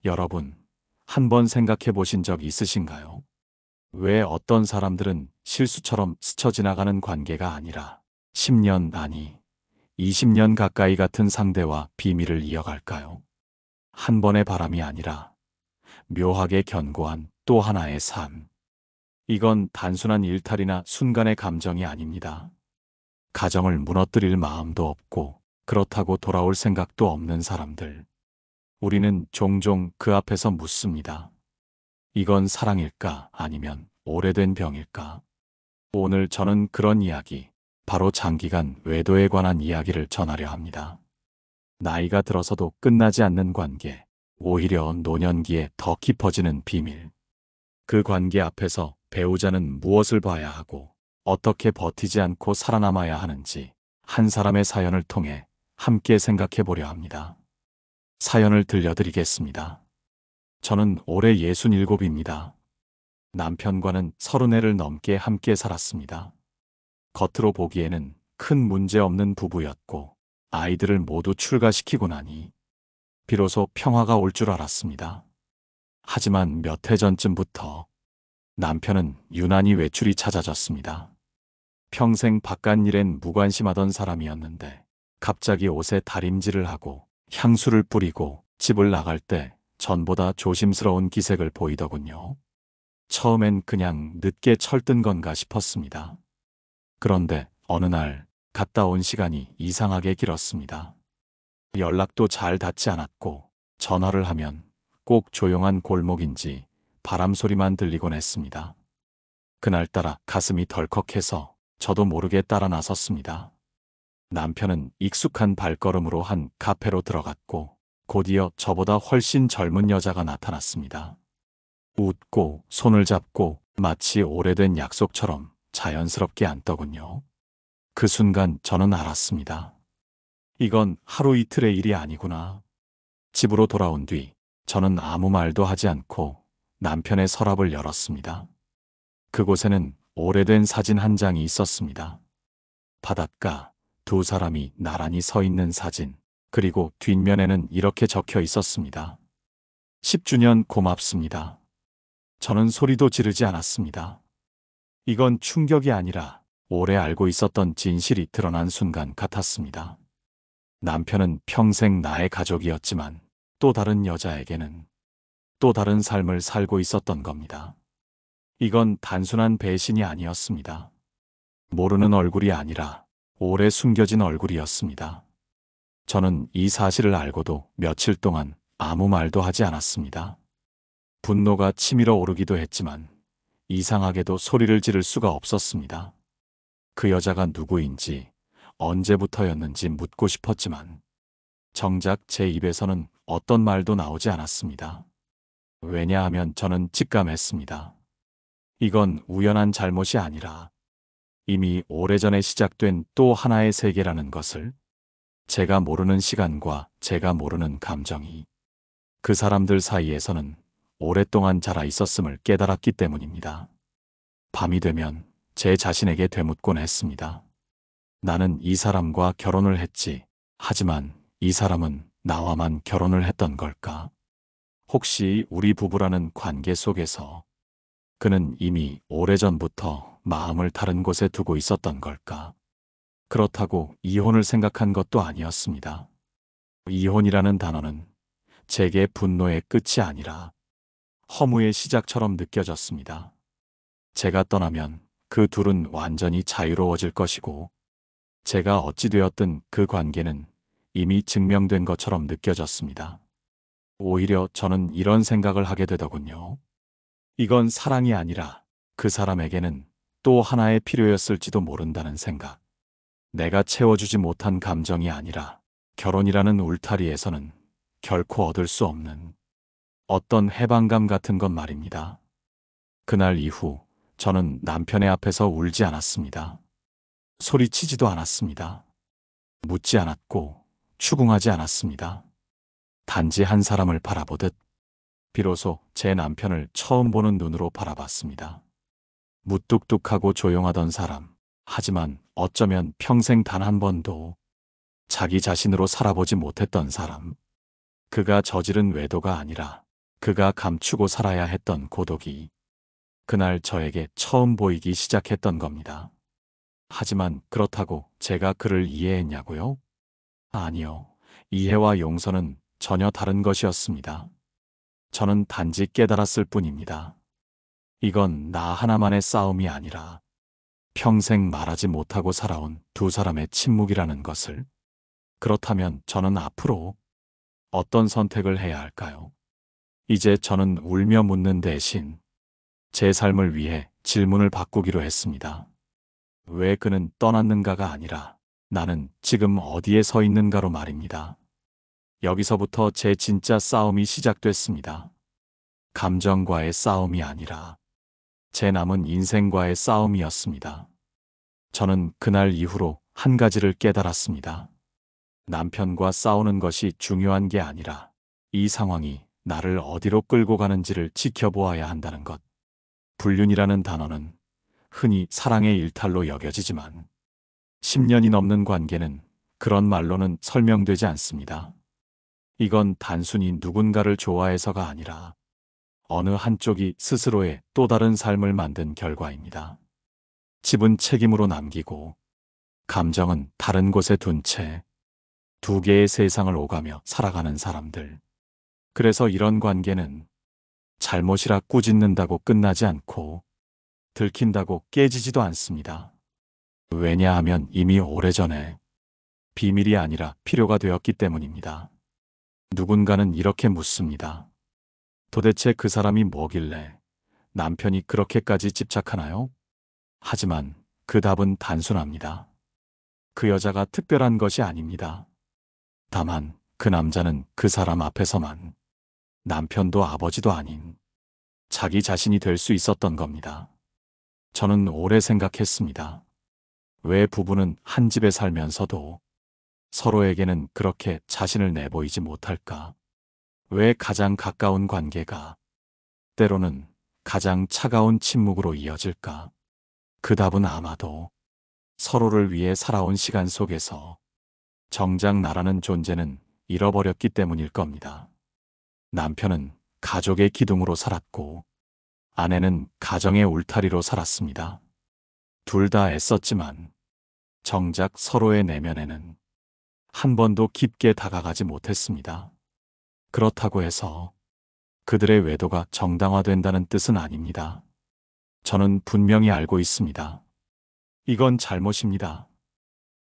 여러분, 한번 생각해 보신 적 있으신가요? 왜 어떤 사람들은 실수처럼 스쳐 지나가는 관계가 아니라 10년, 아니, 20년 가까이 같은 상대와 비밀을 이어갈까요? 한 번의 바람이 아니라 묘하게 견고한 또 하나의 삶. 이건 단순한 일탈이나 순간의 감정이 아닙니다. 가정을 무너뜨릴 마음도 없고 그렇다고 돌아올 생각도 없는 사람들. 우리는 종종 그 앞에서 묻습니다. 이건 사랑일까? 아니면 오래된 병일까? 오늘 저는 그런 이야기, 바로 장기간 외도에 관한 이야기를 전하려 합니다. 나이가 들어서도 끝나지 않는 관계, 오히려 노년기에 더 깊어지는 비밀. 그 관계 앞에서 배우자는 무엇을 봐야 하고 어떻게 버티지 않고 살아남아야 하는지 한 사람의 사연을 통해 함께 생각해 보려 합니다. 사연을 들려드리겠습니다. 저는 올해 67입니다. 남편과는 30해를 넘게 함께 살았습니다. 겉으로 보기에는 큰 문제 없는 부부였고 아이들을 모두 출가시키고 나니 비로소 평화가 올 줄 알았습니다. 하지만 몇 해 전쯤부터 남편은 유난히 외출이 잦아졌습니다. 평생 바깥일엔 무관심하던 사람이었는데 갑자기 옷에 다림질을 하고 향수를 뿌리고 집을 나갈 때 전보다 조심스러운 기색을 보이더군요. 처음엔 그냥 늦게 철든 건가 싶었습니다. 그런데 어느 날 갔다 온 시간이 이상하게 길었습니다. 연락도 잘 닿지 않았고 전화를 하면 꼭 조용한 골목인지 바람 소리만 들리곤 했습니다. 그날따라 가슴이 덜컥해서 저도 모르게 따라 나섰습니다. 남편은 익숙한 발걸음으로 한 카페로 들어갔고 곧이어 저보다 훨씬 젊은 여자가 나타났습니다. 웃고 손을 잡고 마치 오래된 약속처럼 자연스럽게 앉더군요. 그 순간 저는 알았습니다. 이건 하루 이틀의 일이 아니구나. 집으로 돌아온 뒤 저는 아무 말도 하지 않고 남편의 서랍을 열었습니다. 그곳에는 오래된 사진 한 장이 있었습니다. 바닷가, 두 사람이 나란히 서 있는 사진, 그리고 뒷면에는 이렇게 적혀 있었습니다. 10주년 고맙습니다. 저는 소리도 지르지 않았습니다. 이건 충격이 아니라 오래 알고 있었던 진실이 드러난 순간 같았습니다. 남편은 평생 나의 가족이었지만 또 다른 여자에게는 또 다른 삶을 살고 있었던 겁니다. 이건 단순한 배신이 아니었습니다. 모르는 얼굴이 아니라 오래 숨겨진 얼굴이었습니다. 저는 이 사실을 알고도 며칠 동안 아무 말도 하지 않았습니다. 분노가 치밀어 오르기도 했지만 이상하게도 소리를 지를 수가 없었습니다. 그 여자가 누구인지 언제부터였는지 묻고 싶었지만 정작 제 입에서는 어떤 말도 나오지 않았습니다. 왜냐하면 저는 직감했습니다. 이건 우연한 잘못이 아니라 이미 오래전에 시작된 또 하나의 세계라는 것을, 제가 모르는 시간과 제가 모르는 감정이 그 사람들 사이에서는 오랫동안 자라 있었음을 깨달았기 때문입니다. 밤이 되면 제 자신에게 되묻곤 했습니다. 나는 이 사람과 결혼을 했지. 하지만 이 사람은 나와만 결혼을 했던 걸까? 혹시 우리 부부라는 관계 속에서 그는 이미 오래전부터 마음을 다른 곳에 두고 있었던 걸까? 그렇다고 이혼을 생각한 것도 아니었습니다. 이혼이라는 단어는 제게 분노의 끝이 아니라 허무의 시작처럼 느껴졌습니다. 제가 떠나면 그 둘은 완전히 자유로워질 것이고 제가 어찌 되었든 그 관계는 이미 증명된 것처럼 느껴졌습니다. 오히려 저는 이런 생각을 하게 되더군요. 이건 사랑이 아니라 그 사람에게는 또 하나의 필요였을지도 모른다는 생각. 내가 채워주지 못한 감정이 아니라 결혼이라는 울타리에서는 결코 얻을 수 없는 어떤 해방감 같은 것 말입니다. 그날 이후 저는 남편의 앞에서 울지 않았습니다. 소리치지도 않았습니다. 묻지 않았고 추궁하지 않았습니다. 단지 한 사람을 바라보듯 비로소 제 남편을 처음 보는 눈으로 바라봤습니다. 무뚝뚝하고 조용하던 사람, 하지만 어쩌면 평생 단 한 번도 자기 자신으로 살아보지 못했던 사람. 그가 저지른 외도가 아니라 그가 감추고 살아야 했던 고독이 그날 저에게 처음 보이기 시작했던 겁니다. 하지만 그렇다고 제가 그를 이해했냐고요? 아니요. 이해와 용서는 전혀 다른 것이었습니다. 저는 단지 깨달았을 뿐입니다. 이건 나 하나만의 싸움이 아니라 평생 말하지 못하고 살아온 두 사람의 침묵이라는 것을. 그렇다면 저는 앞으로 어떤 선택을 해야 할까요? 이제 저는 울며 묻는 대신 제 삶을 위해 질문을 바꾸기로 했습니다. 왜 그는 떠났는가가 아니라 나는 지금 어디에 서 있는가로 말입니다. 여기서부터 제 진짜 싸움이 시작됐습니다. 감정과의 싸움이 아니라 제 남은 인생과의 싸움이었습니다. 저는 그날 이후로 한 가지를 깨달았습니다. 남편과 싸우는 것이 중요한 게 아니라 이 상황이 나를 어디로 끌고 가는지를 지켜보아야 한다는 것. 불륜이라는 단어는 흔히 사랑의 일탈로 여겨지지만 10년이 넘는 관계는 그런 말로는 설명되지 않습니다. 이건 단순히 누군가를 좋아해서가 아니라 어느 한쪽이 스스로의 또 다른 삶을 만든 결과입니다. 집은 책임으로 남기고 감정은 다른 곳에 둔 채 두 개의 세상을 오가며 살아가는 사람들. 그래서 이런 관계는 잘못이라 꾸짖는다고 끝나지 않고 들킨다고 깨지지도 않습니다. 왜냐하면 이미 오래전에 비밀이 아니라 필요가 되었기 때문입니다. 누군가는 이렇게 묻습니다. 도대체 그 사람이 뭐길래 남편이 그렇게까지 집착하나요? 하지만 그 답은 단순합니다. 그 여자가 특별한 것이 아닙니다. 다만 그 남자는 그 사람 앞에서만 남편도 아버지도 아닌 자기 자신이 될 수 있었던 겁니다. 저는 오래 생각했습니다. 왜 부부는 한 집에 살면서도 서로에게는 그렇게 자신을 내보이지 못할까? 왜 가장 가까운 관계가 때로는 가장 차가운 침묵으로 이어질까? 그 답은 아마도 서로를 위해 살아온 시간 속에서 정작 나라는 존재는 잃어버렸기 때문일 겁니다. 남편은 가족의 기둥으로 살았고 아내는 가정의 울타리로 살았습니다. 둘 다 애썼지만 정작 서로의 내면에는 한 번도 깊게 다가가지 못했습니다. 그렇다고 해서 그들의 외도가 정당화된다는 뜻은 아닙니다. 저는 분명히 알고 있습니다. 이건 잘못입니다.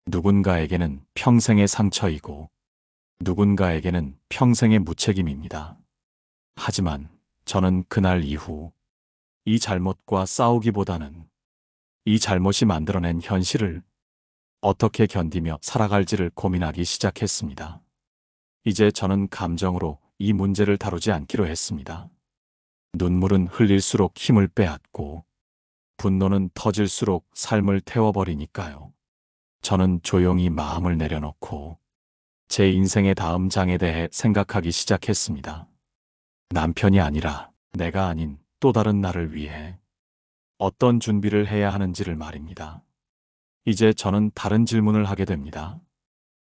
누군가에게는 평생의 상처이고 누군가에게는 평생의 무책임입니다. 하지만 저는 그날 이후 이 잘못과 싸우기보다는 이 잘못이 만들어낸 현실을 어떻게 견디며 살아갈지를 고민하기 시작했습니다. 이제 저는 감정으로 이 문제를 다루지 않기로 했습니다. 눈물은 흘릴수록 힘을 빼앗고 분노는 터질수록 삶을 태워버리니까요. 저는 조용히 마음을 내려놓고 제 인생의 다음 장에 대해 생각하기 시작했습니다. 남편이 아니라 내가 아닌 또 다른 나를 위해 어떤 준비를 해야 하는지를 말입니다. 이제 저는 다른 질문을 하게 됩니다.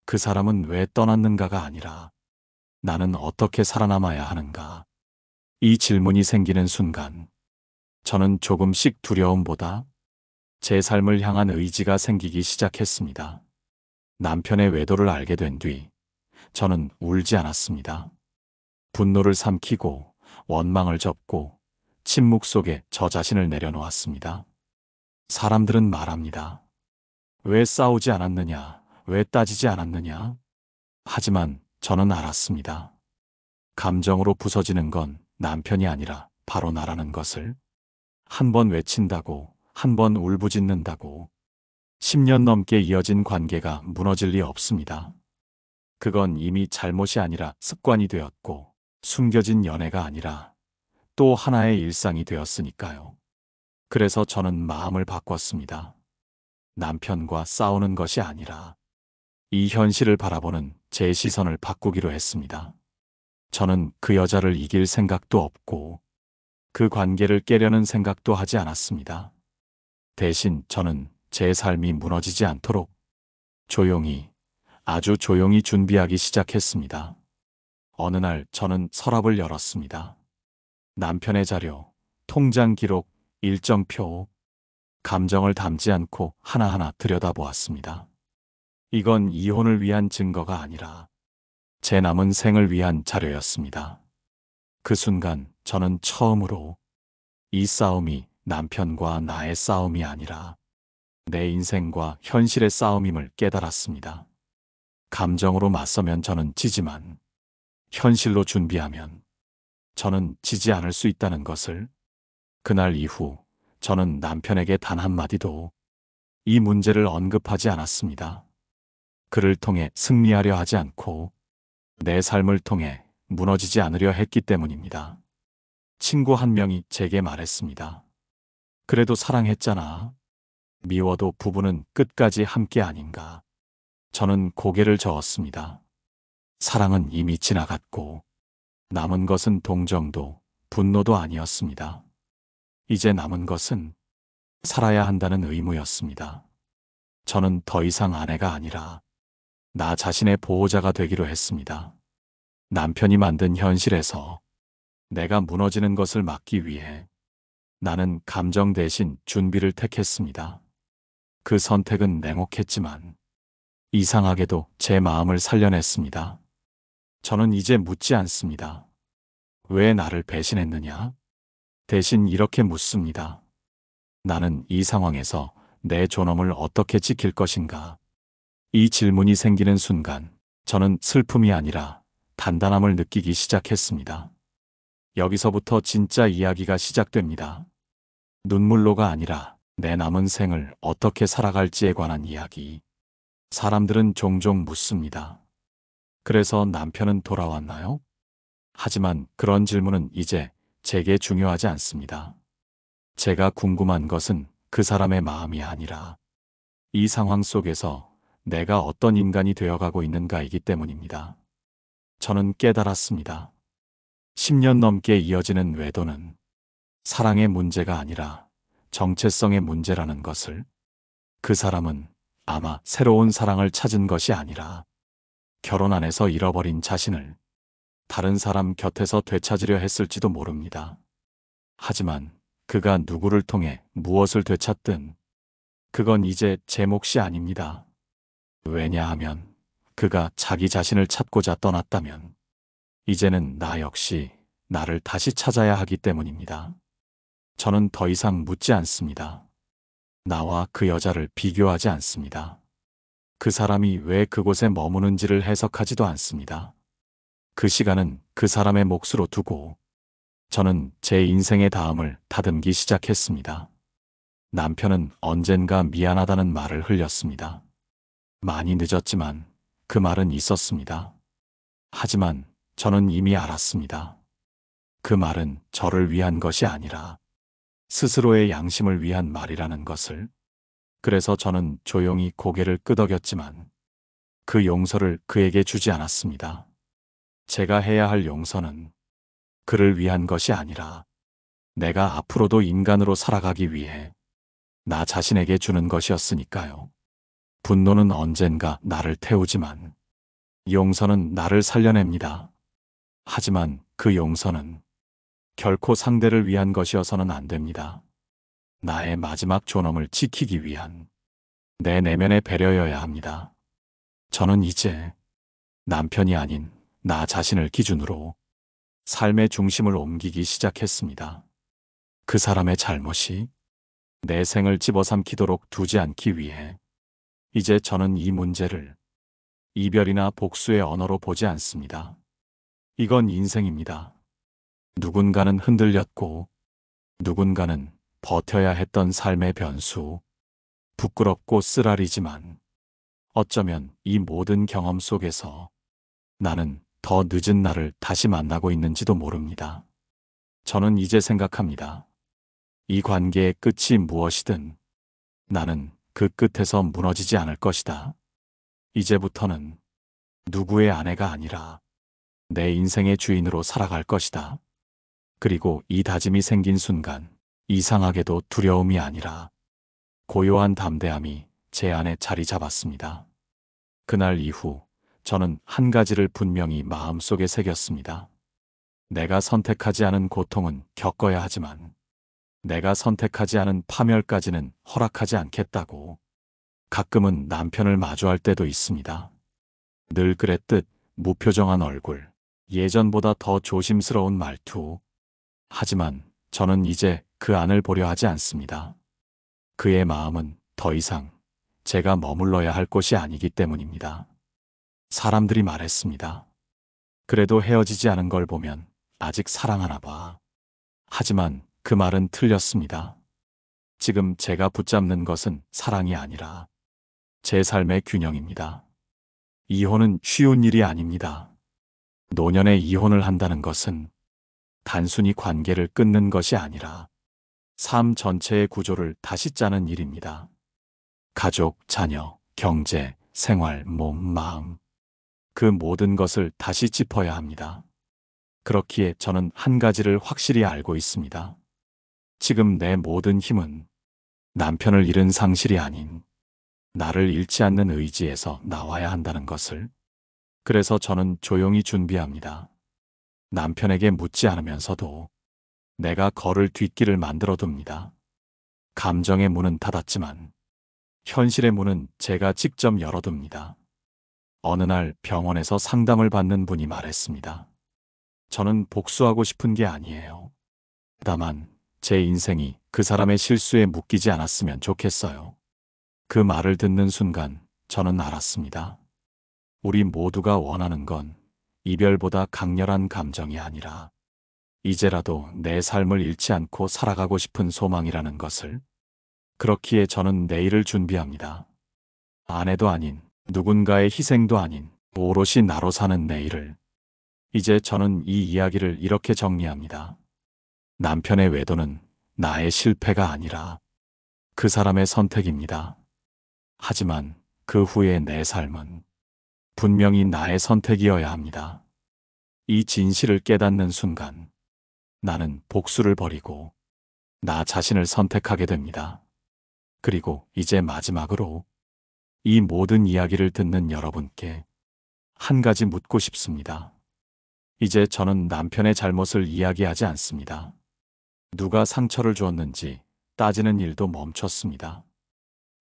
그 사람은 왜 떠났는가가 아니라 나는 어떻게 살아남아야 하는가? 이 질문이 생기는 순간 저는 조금씩 두려움보다 제 삶을 향한 의지가 생기기 시작했습니다. 남편의 외도를 알게 된 뒤 저는 울지 않았습니다. 분노를 삼키고 원망을 접고 침묵 속에 저 자신을 내려놓았습니다. 사람들은 말합니다. 왜 싸우지 않았느냐? 왜 따지지 않았느냐? 하지만 저는 알았습니다. 감정으로 부서지는 건 남편이 아니라 바로 나라는 것을. 한 번 외친다고, 한 번 울부짖는다고 10년 넘게 이어진 관계가 무너질 리 없습니다. 그건 이미 잘못이 아니라 습관이 되었고 숨겨진 연애가 아니라 또 하나의 일상이 되었으니까요. 그래서 저는 마음을 바꿨습니다. 남편과 싸우는 것이 아니라 이 현실을 바라보는 제 시선을 바꾸기로 했습니다. 저는 그 여자를 이길 생각도 없고 그 관계를 깨려는 생각도 하지 않았습니다. 대신 저는 제 삶이 무너지지 않도록 조용히, 아주 조용히 준비하기 시작했습니다. 어느 날 저는 서랍을 열었습니다. 남편의 자료, 통장 기록, 일정표, 감정을 담지 않고 하나하나 들여다보았습니다. 이건 이혼을 위한 증거가 아니라 제 남은 생을 위한 자료였습니다. 그 순간 저는 처음으로 이 싸움이 남편과 나의 싸움이 아니라 내 인생과 현실의 싸움임을 깨달았습니다. 감정으로 맞서면 저는 지지만 현실로 준비하면 저는 지지 않을 수 있다는 것을 그날 이후 저는 남편에게 단 한마디도 이 문제를 언급하지 않았습니다. 그를 통해 승리하려 하지 않고 내 삶을 통해 무너지지 않으려 했기 때문입니다. 친구 한 명이 제게 말했습니다. 그래도 사랑했잖아. 미워도 부부는 끝까지 함께 아닌가. 저는 고개를 저었습니다. 사랑은 이미 지나갔고 남은 것은 동정도 분노도 아니었습니다. 이제 남은 것은 살아야 한다는 의무였습니다. 저는 더 이상 아내가 아니라 나 자신의 보호자가 되기로 했습니다. 남편이 만든 현실에서 내가 무너지는 것을 막기 위해 나는 감정 대신 준비를 택했습니다. 그 선택은 냉혹했지만 이상하게도 제 마음을 살려냈습니다. 저는 이제 묻지 않습니다. 왜 나를 배신했느냐? 대신 이렇게 묻습니다. 나는 이 상황에서 내 존엄을 어떻게 지킬 것인가? 이 질문이 생기는 순간 저는 슬픔이 아니라 단단함을 느끼기 시작했습니다. 여기서부터 진짜 이야기가 시작됩니다. 눈물로가 아니라 내 남은 생을 어떻게 살아갈지에 관한 이야기. 사람들은 종종 묻습니다. 그래서 남편은 돌아왔나요? 하지만 그런 질문은 이제 제게 중요하지 않습니다. 제가 궁금한 것은 그 사람의 마음이 아니라 이 상황 속에서 내가 어떤 인간이 되어가고 있는가이기 때문입니다. 저는 깨달았습니다. 10년 넘게 이어지는 외도는 사랑의 문제가 아니라 정체성의 문제라는 것을, 그 사람은 아마 새로운 사랑을 찾은 것이 아니라 결혼 안에서 잃어버린 자신을 다른 사람 곁에서 되찾으려 했을지도 모릅니다. 하지만 그가 누구를 통해 무엇을 되찾든 그건 이제 제 몫이 아닙니다. 왜냐하면 그가 자기 자신을 찾고자 떠났다면 이제는 나 역시 나를 다시 찾아야 하기 때문입니다. 저는 더 이상 묻지 않습니다. 나와 그 여자를 비교하지 않습니다. 그 사람이 왜 그곳에 머무는지를 해석하지도 않습니다. 그 시간은 그 사람의 몫으로 두고 저는 제 인생의 다음을 다듬기 시작했습니다. 남편은 언젠가 미안하다는 말을 흘렸습니다. 많이 늦었지만 그 말은 있었습니다. 하지만 저는 이미 알았습니다. 그 말은 저를 위한 것이 아니라 스스로의 양심을 위한 말이라는 것을. 그래서 저는 조용히 고개를 끄덕였지만 그 용서를 그에게 주지 않았습니다. 제가 해야 할 용서는 그를 위한 것이 아니라 내가 앞으로도 인간으로 살아가기 위해 나 자신에게 주는 것이었으니까요. 분노는 언젠가 나를 태우지만 용서는 나를 살려냅니다. 하지만 그 용서는 결코 상대를 위한 것이어서는 안 됩니다. 나의 마지막 존엄을 지키기 위한 내 내면의 배려여야 합니다. 저는 이제 남편이 아닌 나 자신을 기준으로 삶의 중심을 옮기기 시작했습니다. 그 사람의 잘못이 내 생을 집어삼키도록 두지 않기 위해 이제 저는 이 문제를 이별이나 복수의 언어로 보지 않습니다. 이건 인생입니다. 누군가는 흔들렸고 누군가는 버텨야 했던 삶의 변수. 부끄럽고 쓰라리지만 어쩌면 이 모든 경험 속에서 나는 더 늦은 나를 다시 만나고 있는지도 모릅니다. 저는 이제 생각합니다. 이 관계의 끝이 무엇이든 나는 그 끝에서 무너지지 않을 것이다. 이제부터는 누구의 아내가 아니라 내 인생의 주인으로 살아갈 것이다. 그리고 이 다짐이 생긴 순간 이상하게도 두려움이 아니라 고요한 담대함이 제 안에 자리 잡았습니다. 그날 이후 저는 한 가지를 분명히 마음속에 새겼습니다. 내가 선택하지 않은 고통은 겪어야 하지만 내가 선택하지 않은 파멸까지는 허락하지 않겠다고. 가끔은 남편을 마주할 때도 있습니다. 늘 그랬듯 무표정한 얼굴, 예전보다 더 조심스러운 말투. 하지만 저는 이제 그 안을 보려 하지 않습니다. 그의 마음은 더 이상 제가 머물러야 할 곳이 아니기 때문입니다. 사람들이 말했습니다. 그래도 헤어지지 않은 걸 보면 아직 사랑하나 봐. 하지만 그 말은 틀렸습니다. 지금 제가 붙잡는 것은 사랑이 아니라 제 삶의 균형입니다. 이혼은 쉬운 일이 아닙니다. 노년에 이혼을 한다는 것은 단순히 관계를 끊는 것이 아니라 삶 전체의 구조를 다시 짜는 일입니다. 가족, 자녀, 경제, 생활, 몸, 마음. 그 모든 것을 다시 짚어야 합니다. 그렇기에 저는 한 가지를 확실히 알고 있습니다. 지금 내 모든 힘은 남편을 잃은 상실이 아닌 나를 잃지 않는 의지에서 나와야 한다는 것을. 그래서 저는 조용히 준비합니다. 남편에게 묻지 않으면서도 내가 걸을 뒷길을 만들어 둡니다. 감정의 문은 닫았지만 현실의 문은 제가 직접 열어둡니다. 어느 날 병원에서 상담을 받는 분이 말했습니다. 저는 복수하고 싶은 게 아니에요. 다만 제 인생이 그 사람의 실수에 묶이지 않았으면 좋겠어요. 그 말을 듣는 순간 저는 알았습니다. 우리 모두가 원하는 건 이별보다 강렬한 감정이 아니라 이제라도 내 삶을 잃지 않고 살아가고 싶은 소망이라는 것을. 그렇기에 저는 내일을 준비합니다. 아내도 아닌, 누군가의 희생도 아닌, 오롯이 나로 사는 내일을. 이제 저는 이 이야기를 이렇게 정리합니다. 남편의 외도는 나의 실패가 아니라 그 사람의 선택입니다. 하지만 그 후에 내 삶은 분명히 나의 선택이어야 합니다. 이 진실을 깨닫는 순간 나는 복수를 버리고 나 자신을 선택하게 됩니다. 그리고 이제 마지막으로 이 모든 이야기를 듣는 여러분께 한 가지 묻고 싶습니다. 이제 저는 남편의 잘못을 이야기하지 않습니다. 누가 상처를 주었는지 따지는 일도 멈췄습니다.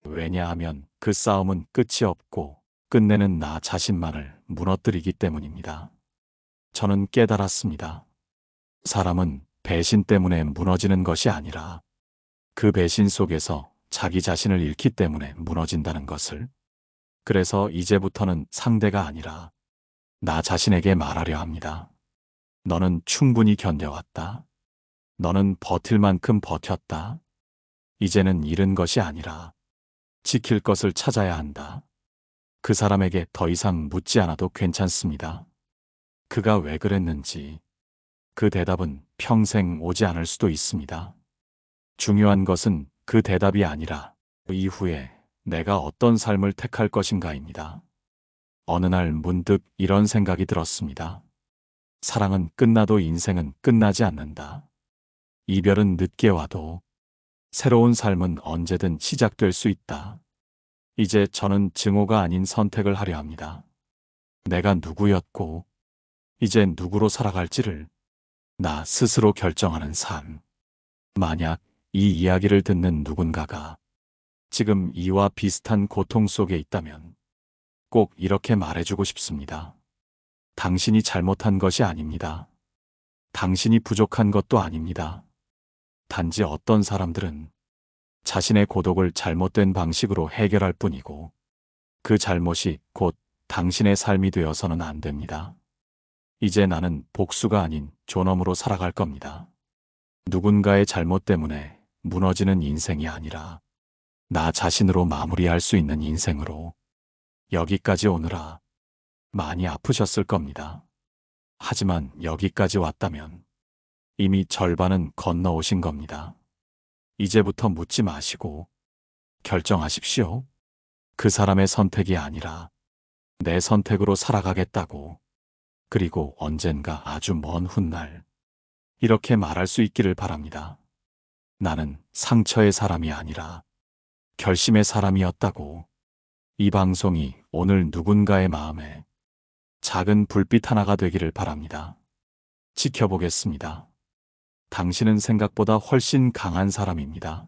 왜냐하면 그 싸움은 끝이 없고 끝내는 나 자신만을 무너뜨리기 때문입니다. 저는 깨달았습니다. 사람은 배신 때문에 무너지는 것이 아니라 그 배신 속에서 자기 자신을 잃기 때문에 무너진다는 것을. 그래서 이제부터는 상대가 아니라 나 자신에게 말하려 합니다. 너는 충분히 견뎌왔다. 너는 버틸 만큼 버텼다. 이제는 잃은 것이 아니라 지킬 것을 찾아야 한다. 그 사람에게 더 이상 묻지 않아도 괜찮습니다. 그가 왜 그랬는지 그 대답은 평생 오지 않을 수도 있습니다. 중요한 것은 그 대답이 아니라 이후에 내가 어떤 삶을 택할 것인가입니다. 어느 날 문득 이런 생각이 들었습니다. 사랑은 끝나도 인생은 끝나지 않는다. 이별은 늦게 와도 새로운 삶은 언제든 시작될 수 있다. 이제 저는 증오가 아닌 선택을 하려 합니다. 내가 누구였고 이제 누구로 살아갈지를 나 스스로 결정하는 삶. 만약 이 이야기를 듣는 누군가가 지금 이와 비슷한 고통 속에 있다면 꼭 이렇게 말해주고 싶습니다. 당신이 잘못한 것이 아닙니다. 당신이 부족한 것도 아닙니다. 단지 어떤 사람들은 자신의 고독을 잘못된 방식으로 해결할 뿐이고 그 잘못이 곧 당신의 삶이 되어서는 안 됩니다. 이제 나는 복수가 아닌 존엄으로 살아갈 겁니다. 누군가의 잘못 때문에 무너지는 인생이 아니라 나 자신으로 마무리할 수 있는 인생으로. 여기까지 오느라 많이 아프셨을 겁니다. 하지만 여기까지 왔다면 이미 절반은 건너오신 겁니다. 이제부터 묻지 마시고 결정하십시오. 그 사람의 선택이 아니라 내 선택으로 살아가겠다고. 그리고 언젠가 아주 먼 훗날 이렇게 말할 수 있기를 바랍니다. 나는 상처의 사람이 아니라 결심의 사람이었다고. 이 방송이 오늘 누군가의 마음에 작은 불빛 하나가 되기를 바랍니다. 지켜보겠습니다. 당신은 생각보다 훨씬 강한 사람입니다.